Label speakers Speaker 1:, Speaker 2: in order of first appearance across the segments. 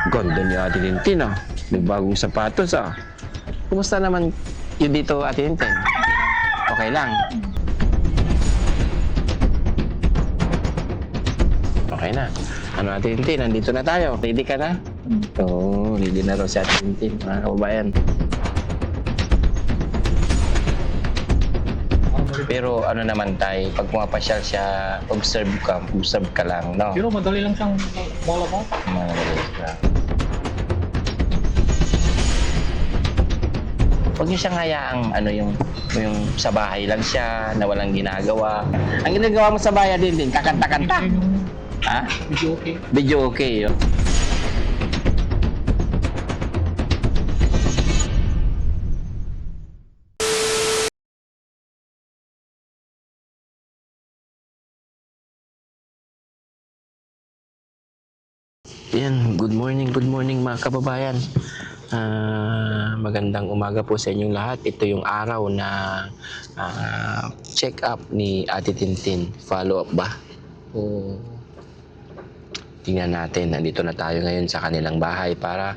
Speaker 1: Ganda ni Ate Tintin ah. May bagong sapatos ah. Kumusta naman yun dito, Ate Tintin? Okay lang? Okay na. Ano, Ate Tintin, nandito na tayo. Ready ka na? Oo, ready na raw si Ate Tintin, mga kababayan. Pero ano naman tayo, pag pumapasyal siya, observe ka lang, no?
Speaker 2: Pero madali lang siyang malabas.
Speaker 1: Huwag niyo siyang hayaang yung sa bahay lang siya, na walang ginagawa. Ang ginagawa mo sa bahay din, kakanta-kanta. Ha?
Speaker 2: Video okay.
Speaker 1: Video okay, yun. Yan, good morning mga kababayan. Magandang umaga po sa inyong lahat. Ito yung araw na check-up ni Ate Tintin. Follow-up ba? O tingnan natin. Nandito na tayo ngayon sa kanilang bahay para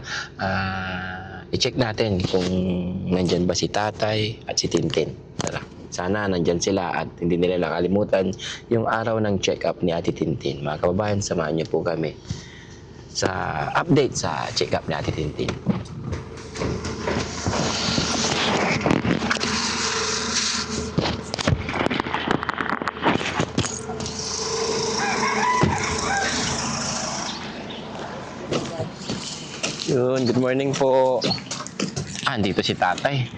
Speaker 1: i-check natin kung nandyan ba si tatay at si Tintin. Tara. Sana nandyan sila at hindi nila nakalimutan yung araw ng check-up ni Ate Tintin. Mga kababayan, samahan niyo po kami sa update sa check-up ni Ate Tintin. Yun, good morning po. Andito si tatay.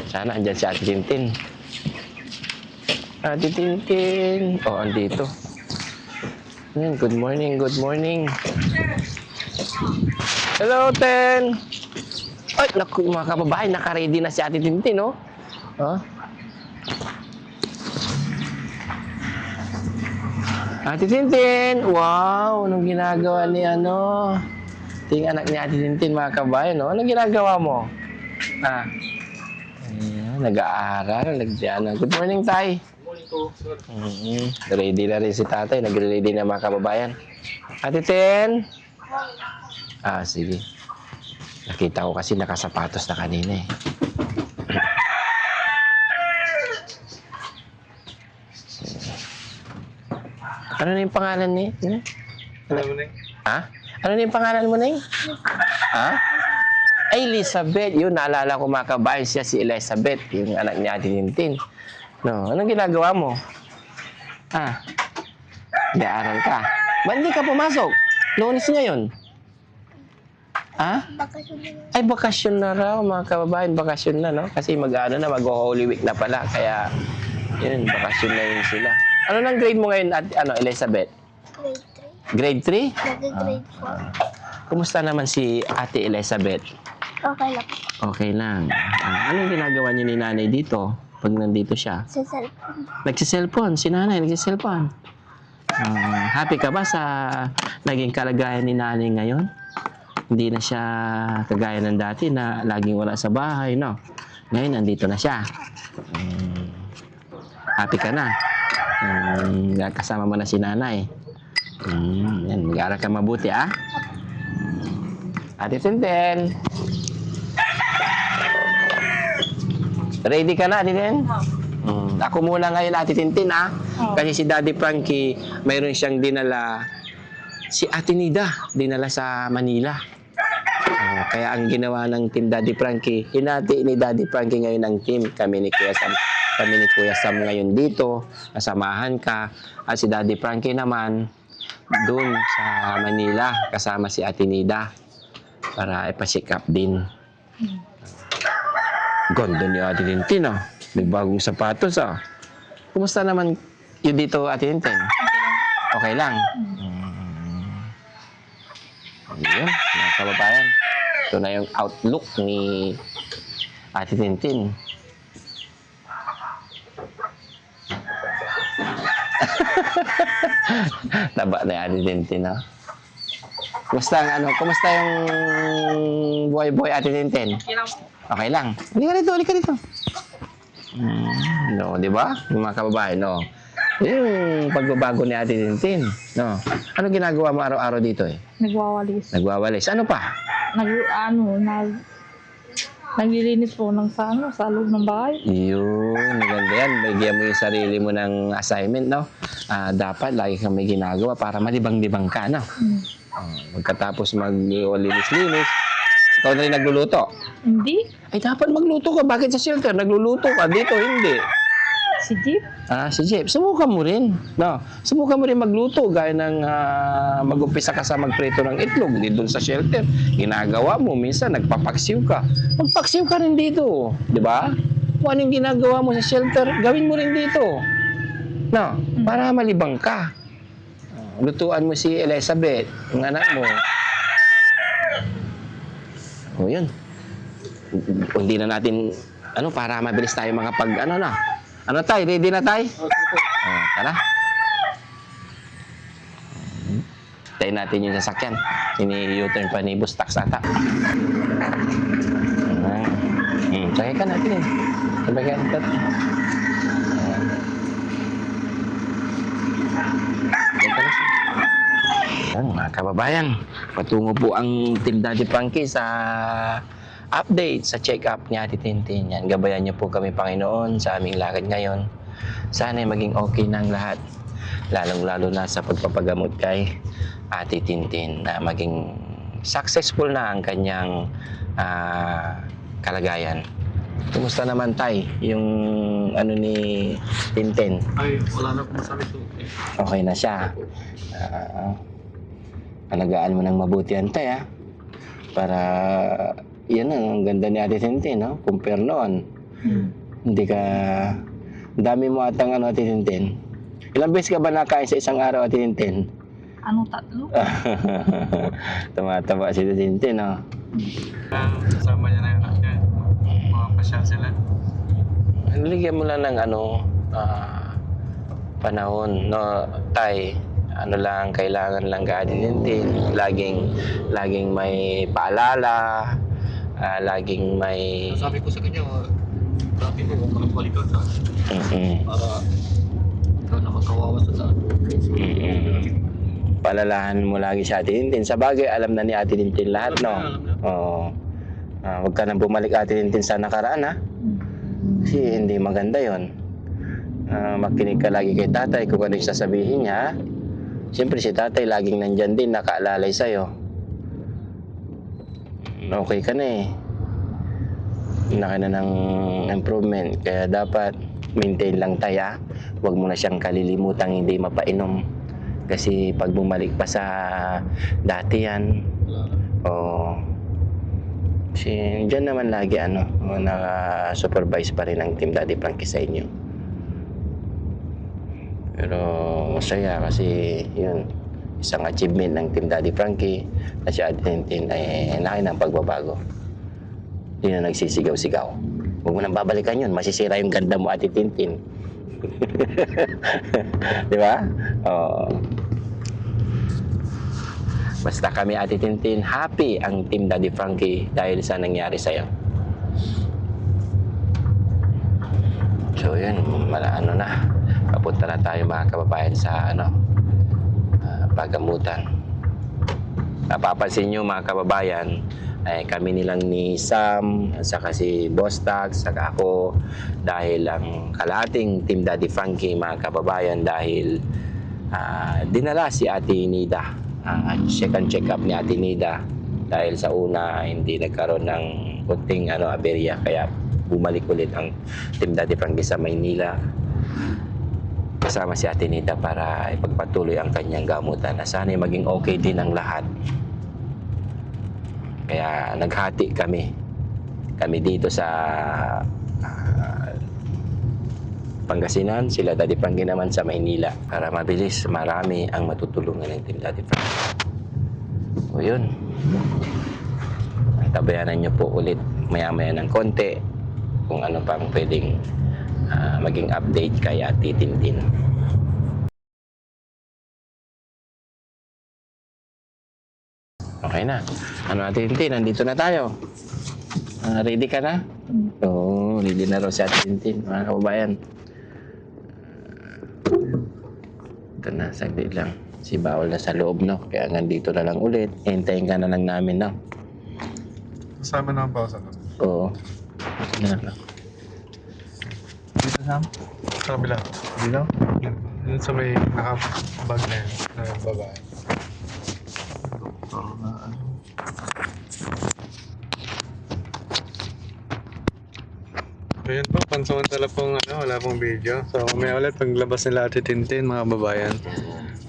Speaker 1: Sana andyan si Ate Tintin. Ate Tintin. Oh, andito. Yan, good morning, good morning. Hello, Ten. Ay, naku, mga kababayan, naka-ready na si Ate Tintin, no? Huh? Ate Tintin! Wow! Anong ginagawa ni Ting anak ni Ate Tintin, mga kababayan, no? Anong ginagawa mo? Ayan, nag-aaral, nagdiyan. Good morning, Tay. Ready na rin si tatay. Nagre-ready na mga kababayan. Ate Ten? Sige. Nakita ko kasi nakasapatos na kanina eh. Ano na yung pangalan ni? Ano na yung pangalan mo, Neng? Ay, Elizabeth. Yun, naalala ko mga kababayan, siya si Elizabeth, yung anak ni Ate Tintin. No, anong ginagawa mo? Nag-aaral ka. Ba't hindi ka pumasok? Lunes ngayon.
Speaker 3: Bakasyon na.
Speaker 1: Ay, bakasyon na raw, mga kababayan. Bakasyon na, no? Kasi mag-Holy Week na pala. Kaya, yun, bakasyon na yun sila. Ano nang grade mo ngayon, Elizabeth?
Speaker 3: Grade 3.
Speaker 1: Grade 3?
Speaker 3: Nag-grade 4.
Speaker 1: Kumusta naman si Ate Elizabeth?
Speaker 3: Okay lang.
Speaker 1: Okay lang. Anong ginagawa niyo ni nanay dito pag nandito siya?
Speaker 3: Sa cellphone.
Speaker 1: Nagsiselfon, si nanay nagsiselfon. Happy ka ba sa naging kalagayan ni nanay ngayon? Hindi na siya kagaya ng dati na laging wala sa bahay, no? Ngayon, nandito na siya. Happy ka na? Kasama mo na si nanay. Yan, mag-aaral ka mabuti, Ate Tintin. Ready ka na, Ate Tintin? Ako muna ngayon, Ate Tintin, Kasi si Daddy Frankie, mayroon siyang dinala, si Ate Nida, dinala sa Manila. Kaya ang ginawa ng Team Daddy Frankie, hinati ni Daddy Frankie ngayon ang team. Kami ni Kuya Sam ngayon dito, kasamahan ka. At si Daddy Frankie naman, doon sa Manila, kasama si Ate Nida para ipa-check up din. Ganda ni Ate Tintin, May bagong sapatos, Kumusta naman yun dito, Ate Tintin? Okay lang? Yun, mga kababayan. Ito na yung outlook ni Ate Tintin. Taba na Ate Tintin, Kumusta yung buhay-buhay, Ate Tintin? Okay lang. Halika dito. No, di ba? Yung mga kababayan, no. Yung pagbabago ni Ate Tintin, no? Ano ginagawa mo araw-araw dito eh?
Speaker 2: Nagwawalis.
Speaker 1: Nagwawalis. Ano pa?
Speaker 2: Naglilinis po ng sa loob ng bahay.
Speaker 1: Yun, maganda yan. Bigyan mo yung sarili mo ng assignment, no? Dapat lagi kang may ginagawa para malibang-libang ka, no? Pagkatapos maglinis-linis, ikaw na rin nagluluto.
Speaker 2: Hindi.
Speaker 1: Ay, dapat magluto ka. Bakit sa shelter? Nagluluto ka. Dito, hindi.
Speaker 2: Si Jeep.
Speaker 1: Si Jeep, subukan mo rin. No? Subukan mo rin magluto. Gaya ng mag-umpisa ka sa magprito ng itlog. Di doon sa shelter. Ginagawa mo. Minsan, nagpapaksiw ka. Magpaksiw ka rin dito. Di ba? Kung anong ginagawa mo sa shelter, gawin mo rin dito. No? Para malibang ka. Lutuan mo si Elizabeth, yung anak mo. O yun. Hindi na natin, para mabilis tayo makapag, na. Ano tay? Ready na tay? Tara. Tayo natin yung sasakyan. Ini-U-turn pa ni Bustax ata. Sakay ka natin eh. Sabay ka natin. Mga kababayan, patungo po ang Team Daddy Frankie sa update, sa check-up ni Ate Tintin. Yan, gabayan niyo po kami, Panginoon, sa aming lakad ngayon. Sana maging okay na ang lahat, lalong-lalo na sa pagpapagamot kay Ate Tintin, na maging successful na ang kanyang kalagayan. Kumusta naman tay, yung ni Tintin?
Speaker 4: Ay, wala na akong masabi to.
Speaker 1: Okay na siya. Alagaan mo ng mabuti yan tay, para yan ang ganda ni Ate Tintin, no? Compare noon. Hindi ka... Ang dami mo atang Ate Tintin. Ilang beses ka ba nakain sa isang araw, Ate Tintin?
Speaker 2: 3?
Speaker 1: Tumataba si Ate Tintin, no?
Speaker 4: Kasama niya na yung anak niya. Mga pasyal sila.
Speaker 1: Ligyan mo lang ng panahon, no? Tay, lang, kailangan lang ka Ate Tintin. Laging may paalala. Laging may...
Speaker 4: Sabi ko sa kanya, dati mo, huwag ka nang balikan sa akin. Para ikaw na magkawawa sa saan.
Speaker 1: Palalahan mo lagi si Ate Tintin. Sa bagay, alam na ni Ate Tintin lahat, no? Oo. Huwag ka nang bumalik Ate Tintin sa nakaraan, ha? Kasi hindi maganda yon. Makinig ka lagi kay tatay kung ano yung sasabihin niya. Siyempre si tatay laging nandyan din, nakaalalay sa'yo. Okay ka na eh. Laki na ng improvement. Kaya dapat maintain lang tayo. Huwag mo na siyang kalilimutang hindi mapainom. Kasi pag bumalik pa sa dati yan, dyan naman lagi naka-supervise pa rin ang Team Daddy Frankie sa inyo. Pero masaya kasi yun, isang achievement ng Team Daddy Frankie na si Ate Tintin ay naki ng pagbabago. Hindi na nagsisigaw-sigaw. Huwag mo nang babalikan yun, masisira yung ganda mo, Ate Tintin. Di ba? Basta kami, Ate Tintin, happy ang Team Daddy Frankie dahil sa nangyari sa'yo. So yun, papunta na tayo mga kababayan sa pagamutan. Napapansin nyo mga kababayan, kami nilang ni Sam, saka si Boss Tax, saka ako, dahil ang kalating Team Daddy Frankie mga kababayan, dahil dinala si Ate Nida. Second check-up ni Ate Nida dahil sa una hindi nagkaroon ng kunting aberya, kaya bumalik ulit ang Team Daddy Frankie sa Maynila kasama si Ate Nida para ipagpatuloy ang kanyang gamutan na sana maging okay din ang lahat. Kaya naghati kami dito sa Pangasinan, sila Daddy Frankie naman sa Maynila para mabilis, marami ang matutulungan ng Team Daddy Frankie. O yun, tabayanan nyo po ulit maya-maya ng konti kung ano pang pwedeng maging update kay Ate Tintin. Okay na. Ate Tintin, nandito na tayo. Ready ka na? Oo, ready na raw si Ate Tintin, mga kababayan. Ito na, saglit lang. Si Bawal na sa loob, no? Kaya nandito na lang ulit. Hintayin ka na lang namin, no?
Speaker 4: Kasama na ang pausa na.
Speaker 1: Oo. Ito na lang.
Speaker 4: Dito Sam? Sa kabila. Dito? Dito sa may nakabag na yun. Na babae. Doktor na ano. Ayun po, pansamantala pong wala pong video. So, may ulit paglabas nila Ate Tintin, mga babayan.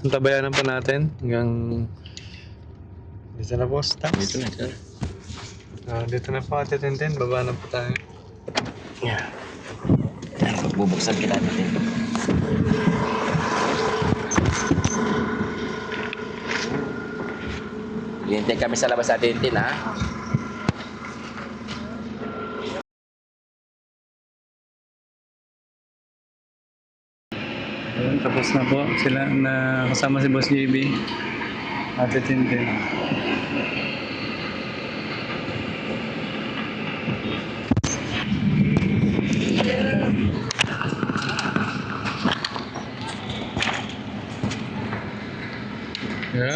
Speaker 4: Tabayanan pa natin hanggang dito na po, stop.
Speaker 1: Dito na, sir.
Speaker 4: Dito na po Ate Tintin, baba na po tayo.
Speaker 1: Yeah. Yan, magbubuksan kita natin. Hintay kami sa labas sa Tintin, ha?
Speaker 5: Ayun, tapos na po sila na kasama si Boss JB. Ate Tintin.
Speaker 4: Yeah.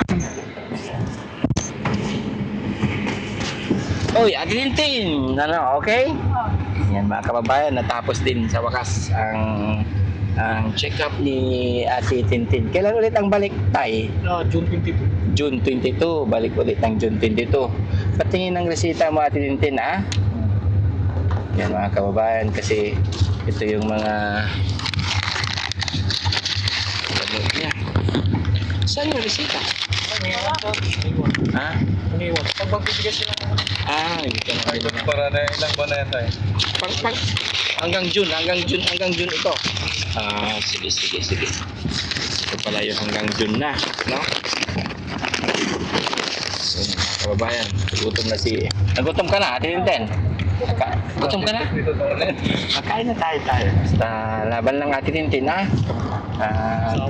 Speaker 1: Uy, Ate Tintin! Ano, okay? Yan mga kababayan, natapos din sa wakas ang check-up ni Ate Tintin. Kailan ulit ang balik tayo?
Speaker 4: June 22.
Speaker 1: June 22. Balik ulit ng June 22. Patingin ng resita mo, Ate Tintin, ha? Yan mga kababayan, kasi ito yung mga gamot niya. Saan yung resita? Ha?
Speaker 4: Pag magbibigay sila
Speaker 1: Hindi ka na kayo na.
Speaker 4: para na ilang ba na yan tayo?
Speaker 1: Hanggang June ito. Sige. Ito pala yung hanggang June na, no? So, mga kababayan, gutom na si... Nagutom ka na, Ate Tintin? Gutom ka na? Makain na tayo. Basta laban lang, Ate Tintin, ha?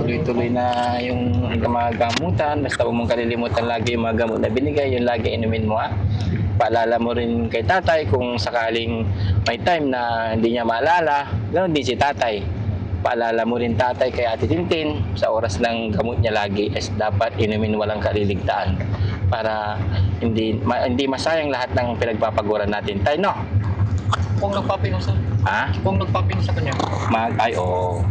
Speaker 1: Tuloy-tuloy na yung mga gamutan. Basta huwag mong kalilimutan lagi yung mga gamot na binigay. Yung lagi inumin mo, ha? Paalala mo rin kay tatay kung sakaling may time na hindi niya maalala. Ganoon din si tatay. Paalala mo rin tatay kay Ate Tintin sa oras ng gamot niya lagi is dapat inumin walang kaliligtaan para hindi masayang lahat ng pinagpapaguran natin. Tay, no?
Speaker 4: Kung nagpapinom sa...
Speaker 1: Ha?
Speaker 4: Kung nagpapinom sa kanya.
Speaker 1: Oo.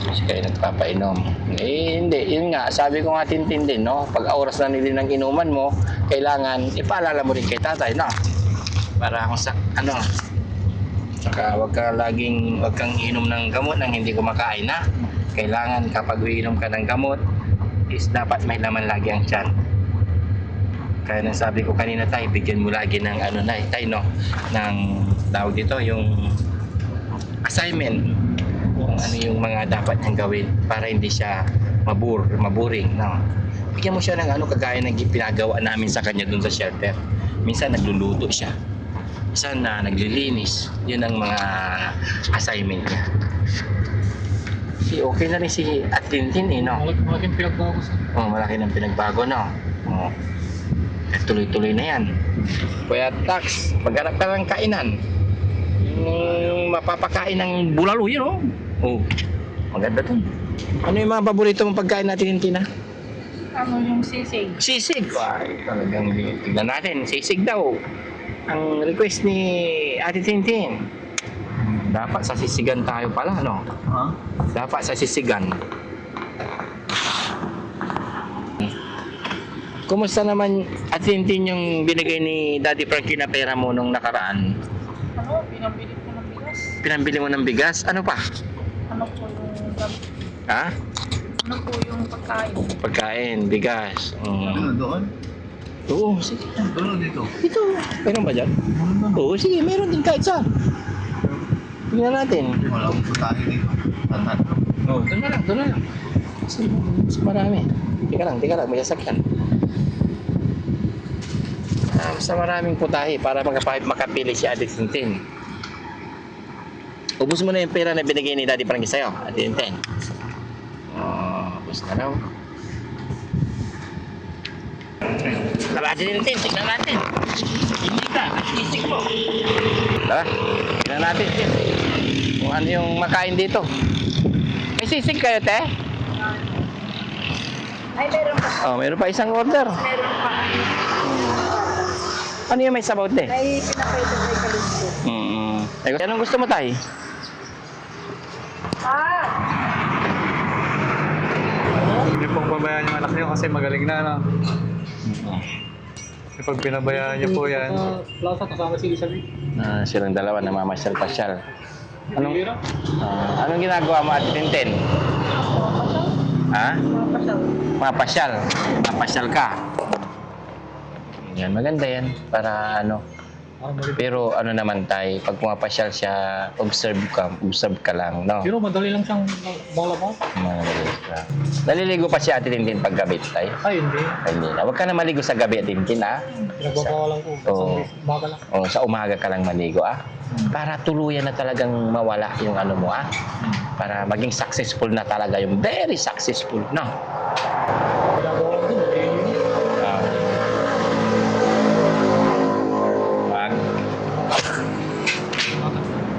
Speaker 1: Kasi kayo nagpapainom. Hindi. Yun nga, sabi ko nga Tintin din, no? Pag oras na nila ng inuman mo, kailangan ipaalala mo rin kay tatay, no? Para kung sa, saka wag kang inom ng gamot nang hindi kumakain, na. Kailangan kapag uinom ka ng gamot, is dapat may laman lagi ang tiyan. Kaya nang sabi ko kanina tayo, bigyan mo lagi ng tayo, no? Ng tawag dito, yung assignment. Kung ano yung mga dapat niyang gawin para hindi siya maboring, no? Bigyan mo siya ng kagaya ng pinagawa namin sa kanya dun sa shelter. Minsan nagluluto siya. Minsan naglilinis. Yun ang mga assignment niya. Okay na rin si Ate Tintin, no?
Speaker 4: Malaking pinagbago sa...
Speaker 1: Malaki ng pinagbago, no? Tuloy-tuloy na yan. Kuya Tax, paghanap ka ng kainan. Yung mapapakain ng bulalo, yun, maganda dun. Ano yung mga paborito mong pagkain natin, Tintin, ha?
Speaker 2: Yung sisig.
Speaker 1: Sisig. Ay, talagang tignan natin. Sisig daw. Ang request ni Ate Tintin. Dapat sa sisigan tayo pala, no? Dapat sa sisigan. Kumusta naman, Ate Tintin, yung binigay ni Daddy Frankie na pera mo nung nakaraan?
Speaker 2: Pinambili ko ng bigas.
Speaker 1: Pinambili mo ng bigas? Ano pa?
Speaker 2: Ano po yung gamit?
Speaker 1: Ha?
Speaker 2: Ano po yung pagkain?
Speaker 1: Pagkain, bigas.
Speaker 4: Doon?
Speaker 1: Oo, sige.
Speaker 4: Doon o dito?
Speaker 1: Ito, meron ba dyan? Oo, sige, meron din kahit saan. Tingnan natin.
Speaker 4: Wala akong putahe dito.
Speaker 1: Doon na lang. Mas marami. Teka lang, may sasakyan. Basta maraming putahe para makapili si Ate Tintin. Ubus mo na yung pera na binigay ni Daddy Frankie sa'yo, Ate Tintin. Ubus na raw. Tara, Ate Tintin, tignan natin. Hindi ka, sisig mo. Tara, tignan natin kung ano yung makain dito. May sisig kayo, te?
Speaker 2: Ay, meron pa.
Speaker 1: Oh, meron pa isang order.
Speaker 2: Meron pa.
Speaker 1: Ano yung may sabaw, te?
Speaker 2: Ay, pinakita kay Kalusto.
Speaker 1: Anong gusto mo, tay?
Speaker 2: Ah!
Speaker 4: Hindi pong pabayaan yung anak niyo kasi magaling na, no? Kapag pinabayaan niyo po yan,
Speaker 5: Plaza, kasama si Elizabeth.
Speaker 1: Silang dalawa namamasyal-pasyal. Anong ginagawa mo, Ate Tintin? Ha? Mapasyal. Mapasyal ka. Yan, maganda yan. Para ano. Pero ano naman tay, pag pumapasyal siya, observe ka lang, no?
Speaker 5: Pero madali lang siyang malabas.
Speaker 1: Madali lang. Naliligo pa si Ate Tintin pag gabi tay?
Speaker 5: Ay, hindi.
Speaker 1: Ay, hindi na. Huwag ka na maligo sa gabi, Ate Tintin, ha?
Speaker 5: Pinagbabawalan ko.
Speaker 1: Oo.
Speaker 5: Baga lang.
Speaker 1: O, sa umaga ka lang maligo, ah. Para tuluyan na talagang mawala yung ano mo, ah. Para maging successful na talaga yung very successful, no?
Speaker 5: Pinagawa ko din.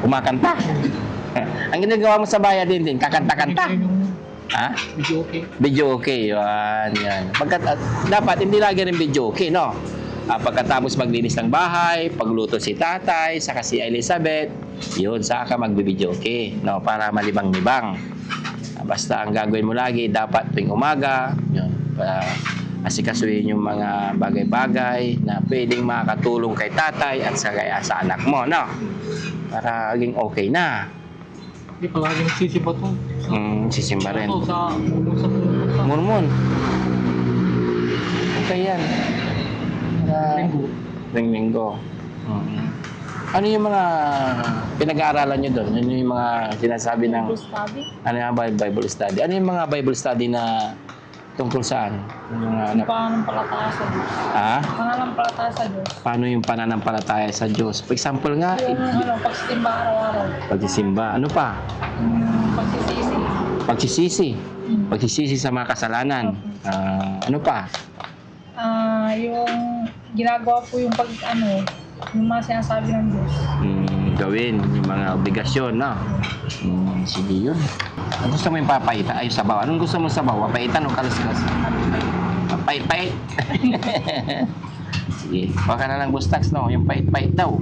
Speaker 1: Kumakanta. Ang ginagawa mo sa bayan din, kakanta-kanta. Ha?
Speaker 5: Video okay.
Speaker 1: Video okay, yan. Dapat hindi lagi rin video okay, no? Pagkatapos maglinis ng bahay, pagluto si tatay, saka si Elizabeth, yun, saka magbibideo okay, no? Para malibang-libang. Basta ang gagawin mo lagi, dapat tuwing umaga, yun, para asikasuhin yung mga bagay-bagay na pwedeng makakatulong kay tatay at sa anak mo, no? Para maging okay na.
Speaker 5: Hindi, palagi nagsisimba to.
Speaker 1: Sisimba rin.
Speaker 5: Ito, sa pumunta.
Speaker 1: Mormon. Okay yan.
Speaker 5: Linggo.
Speaker 1: Linggo. Ano yung mga pinag-aaralan nyo doon? Ano yung mga sinasabi ng...
Speaker 2: Bible study.
Speaker 1: Ano yung Bible study? Ano yung mga Bible study na tungkol saan? Yung mga
Speaker 2: Yung pananampalataya sa Diyos.
Speaker 1: Ha?
Speaker 2: Pananampalataya sa Diyos.
Speaker 1: Paano yung pananampalataya sa Diyos? For example nga,
Speaker 2: Yung pagsisimba araw-araw.
Speaker 1: pagsisimba. Ano pa?
Speaker 2: Pagsisisi.
Speaker 1: Pagsisisi. Pagsisisi sa mga kasalanan. Ano pa?
Speaker 2: Yung ginagawa po yung yung mga sinasabi ng Diyos.
Speaker 1: Gawin yung mga obligasyon, no? Sige yun. Ang gusto mo yung papaita? Ay, sabaw. Anong gusto mo sabaw? Papaitan o kalas-kalas? Pait-pait. Sige. Huwag ka na lang bustax, no? Yung pait-pait daw.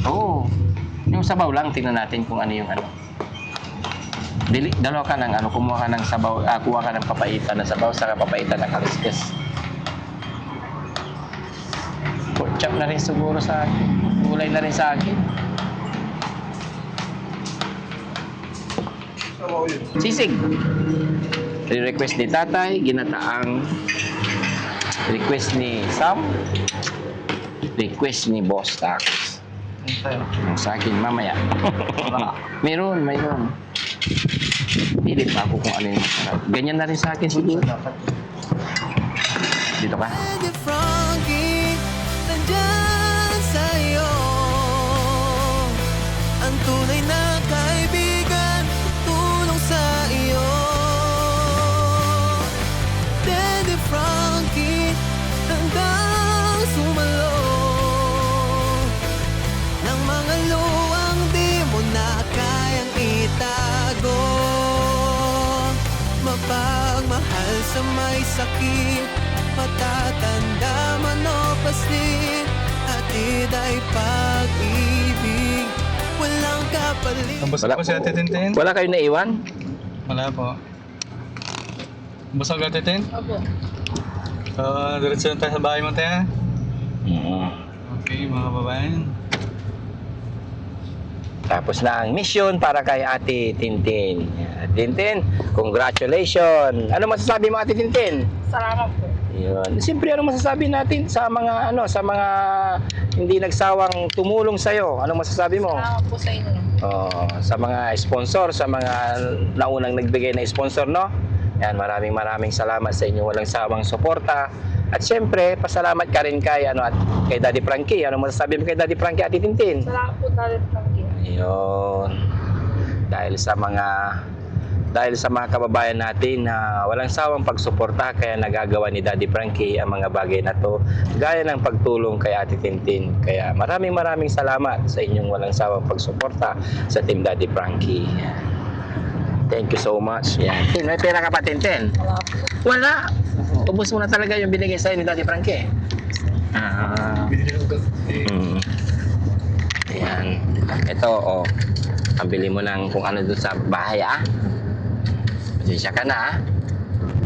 Speaker 1: Oo. Yung sabaw lang, tingnan natin kung ano yung ano. Dalawa ka ng ano, kumuha ka ng sabaw, kuha ka ng papaitan na sabaw, saka papaitan na kalas-kalas. Pork chop na rin siguro sa akin. Gulay na rin sa akin. Sisig. Request ni tatay, ginataang request ni Sam, request ni Boss Tax. Yung sa akin mamaya. Mayroon. Pilit pa ako kung ano yung masarap. Ganyan na rin sa akin siguro. Dito ka.
Speaker 6: Frankie, nandyan sa'yo. Ang tunay na kaibigan, tulong sa iyo. Daddy Frankie, handang sumalo ng mga luwang di mo na kayang itago. Mapagmahal sa may sakit, matatanda man o paslit, atid ay pag-ibig, walang kapalit.
Speaker 4: Kamusta po si Ate Tintin?
Speaker 1: Wala kayo naiwan?
Speaker 4: Wala po. Busog Ate Tin?
Speaker 2: Opo.
Speaker 4: Diretso na tayo sa bahay mo, Tia. Okay, mga babayan.
Speaker 1: Tapos na ang mission para kay Ate Tintin. Tintin, congratulations! Ano masasabi mo, Ate Tintin?
Speaker 2: Salamat po.
Speaker 1: Yun. Siyempre, ano masasabi natin sa mga hindi nagsawang tumulong sa iyo? Ano masasabi mo?
Speaker 2: Salamat po sa inyo.
Speaker 1: Sa mga sponsor, sa mga naunang nagbigay na sponsor, no? Yan, maraming salamat sa inyo walang sawang suporta. At siyempre, pasalamat ka rin kay kay Daddy Frankie. Ano masasabi mo kay Daddy Frankie, Ate Tintin?
Speaker 2: Salamat po tayo Frankie.
Speaker 1: Ayun. Dahil sa mga kababayan natin na walang sawang pagsuporta, kaya nagagawa ni Daddy Frankie ang mga bagay na to, gaya ng pagtulong kay Ate Tintin. Kaya maraming salamat sa inyong walang sawang pagsuporta sa Team Daddy Frankie. Thank you so much. Yan. Tin, may pera ka pa, Tintin?
Speaker 2: Wala po.
Speaker 1: Wala. Ubus mo na talaga yung binigay sa'yo ni Daddy Frankie. Ayan. Ito, oh. Pambili mo ng kung ano doon sa bahay, Pasensya ka na,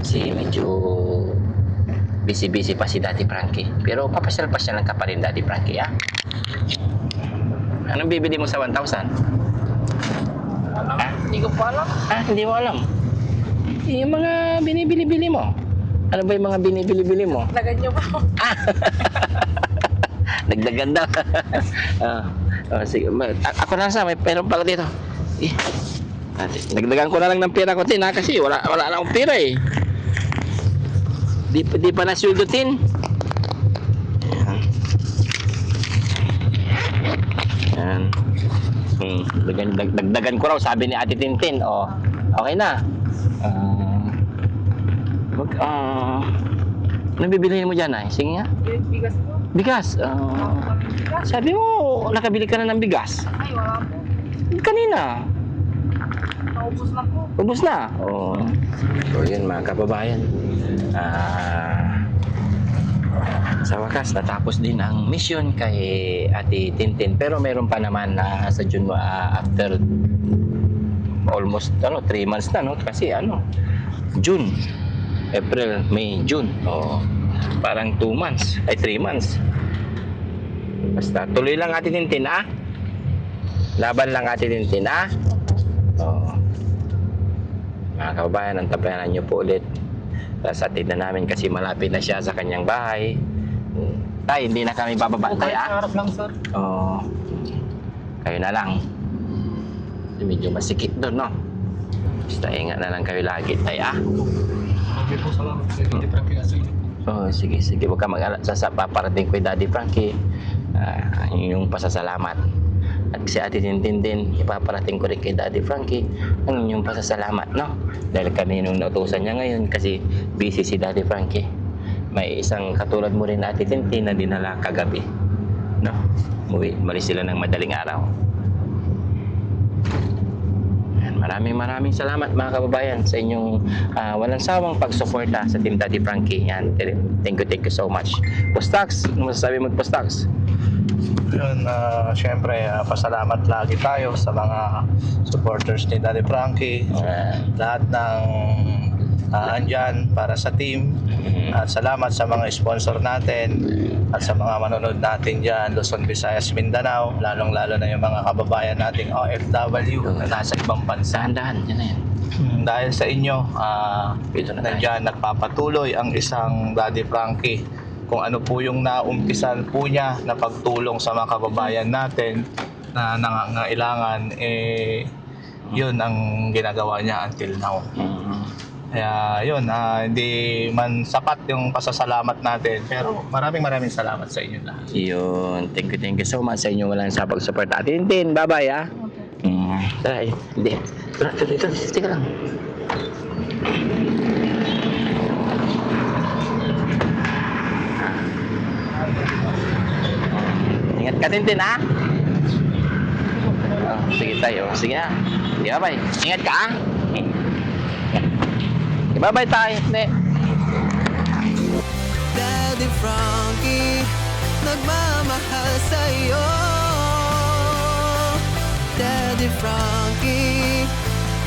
Speaker 1: Kasi medyo busy-busy pa si Daddy Frankie. Pero papasyal-pasyal lang ka pa rin, Daddy Frankie, Anong bibili mo sa 1,000?
Speaker 2: Hindi ko pa alam.
Speaker 1: Hindi mo alam. Yung mga binibili-bili mo. Ano ba yung mga binibili-bili mo?
Speaker 2: Lagan nyo ba?
Speaker 1: Nagdagan daw. Sige. Ako na sa, may pera pala dito. Nagdagan ko na lang ng pera ko, Tin, kasi wala na akong pera eh. Di pa nasuldo, Tin. Yan. Dagdagan ko raw, sabi ni Ate Tintin. Okay na. Anong bibilihin mo dyan, Sige nga.
Speaker 2: Bigas po.
Speaker 1: Bigas. Sabi mo, nakabili ka na ng bigas.
Speaker 2: Ay, wala po.
Speaker 1: Kanina.
Speaker 2: Naubos na po.
Speaker 1: Ubus na. So yun mga kababayan. Sa wakas, natapos din ang mission kay Ate Tintin. Pero meron pa naman na sa June, after almost 3 months na, Kasi June, April, May, June. Parang 2 months, 3 months. Basta tuloy lang Ate Tintin, Laban lang Ate Tintin, Mga kababayan, antabayanan niyo po ulit. Sa atid na namin kasi malapit na siya sa kanyang bahay. Tay, hindi na kami bababantay,
Speaker 2: Harap lang, sir.
Speaker 1: Kayo na lang. Medyo masikip doon, Basta ingat na lang kayo lagi, Tay,
Speaker 4: Okay po, salamat sa Daddy Frankie kasi.
Speaker 1: Sige. Huwag ka mag-alala sa paparating ko kay Daddy Frankie. Yung pasasalamat. At si Ate Tintin din, ipaparating ko rin kay Daddy Frankie yung pasasalamat, Dahil kami nung nautusan niya ngayon kasi busy si Daddy Frankie. May isang katulad mo rin, Ate Tintin, na dinala kagabi, Malis sila ng madaling araw. Maraming salamat mga kababayan sa inyong walang sawang pagsuporta sa Team Daddy Frankie. Thank you so much. Postax, ano masasabi mo, Postax?
Speaker 7: Yun, syempre, pasalamat lagi tayo sa mga supporters ni Daddy Frankie. Lahat ng andyan para sa team. At salamat sa mga sponsor natin at sa mga manonood natin dyan, Luzon, Visayas, Mindanao, lalong-lalo na yung mga kababayan nating OFW na nasa ibang bansa.
Speaker 1: Dahan-dahan, yan na yan.
Speaker 7: Dahil sa inyo,
Speaker 1: Dito na tayo.
Speaker 7: nandyan nagpapatuloy ang isang Daddy Frankie. Kung ano po yung naumpisan po niya na pagtulong sa mga kababayan natin na nangangailangan, yun ang ginagawa niya until now. Kaya yun, hindi man sapat yung pasasalamat natin, pero maraming salamat sa inyo lahat.
Speaker 1: Yun, thank you so much sa inyo walang sa pag-support. Ate Tintin, bye-bye, Tara, hindi. Ito, tika lang. Ingat ka, Tintin, sige tayo. Sige na. Sige, bye-bye. Ingat ka, Bye-bye tayo.
Speaker 6: Daddy Frankie, nagmamahal sa'yo. Daddy Frankie,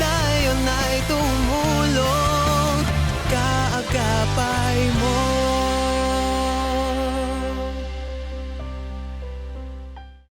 Speaker 6: tayo na'y